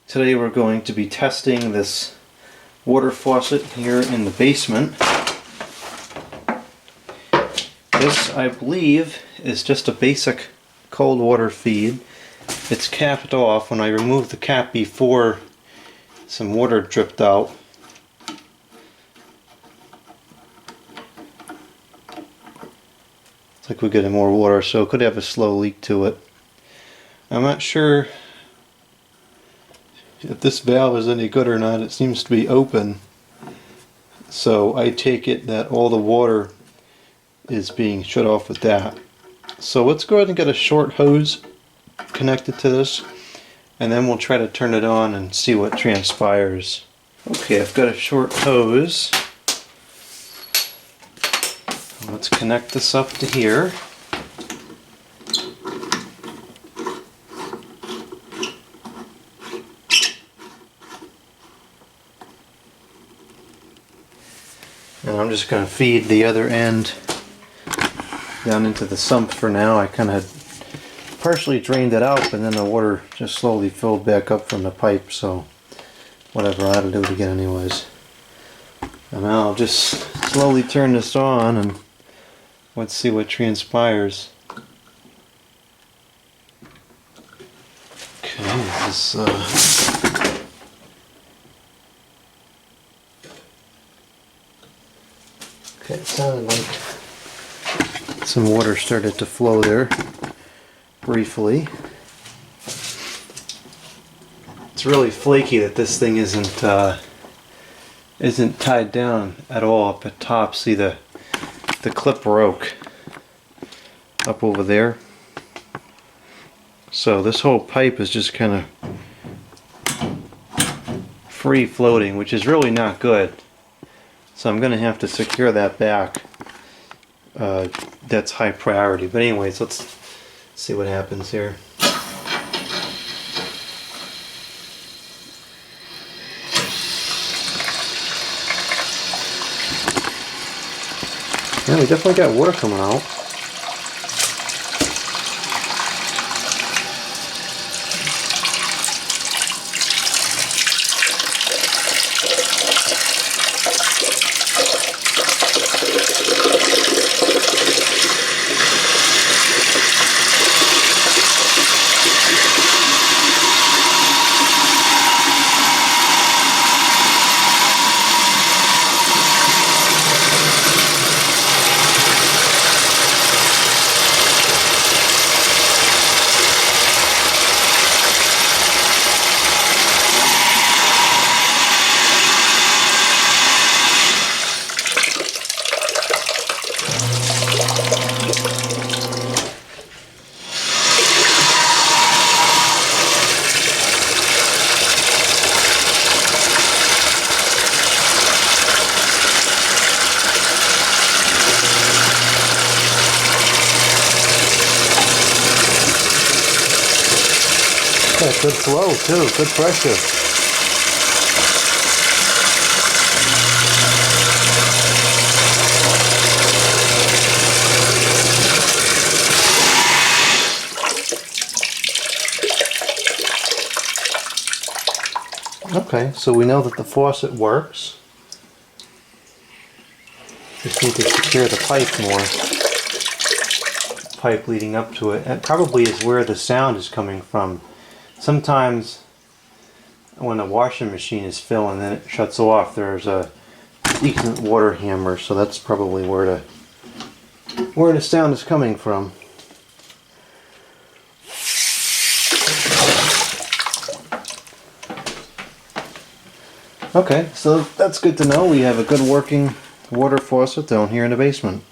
Today we're going to be testing this water faucet here in the basement. This, I believe, is just a basic cold water feed. It's capped off. When I removed the cap before, some water dripped out. It's like we're getting more water, so it could have a slow leak to it. I'm not sure if this valve is any good or not. It seems to be open, so I take it that all the water is being shut off with that. So let's go ahead and get a short hose connected to this, and then we'll try to turn it on and see what transpires. Okay, I've got a short hose. Let's connect this up to here. And I'm just going to feed the other end down into the sump for now. I kind of partially drained it out, but then the water just slowly filled back up from the pipe, so whatever, I had to do it again anyways. And now I'll just slowly turn this on and let's see what transpires. Okay, this okay, it sounded like some water started to flow there briefly. It's really flaky that this thing isn't tied down at all up at top. See, the clip broke up over there. So this whole pipe is just kind of free floating, which is really not good. So I'm going to have to secure that back. That's high priority. But anyways, let's see what happens here. Yeah, we definitely got water coming out. Yeah, good flow too, good pressure. Okay, so we know that the faucet works. Just need to secure the pipe more. The pipe leading up to it. That probably is where the sound is coming from. Sometimes when the washing machine is filling and then it shuts off, there's a decent water hammer, so that's probably where the sound is coming from. Okay, so that's good to know. We have a good working water faucet down here in the basement.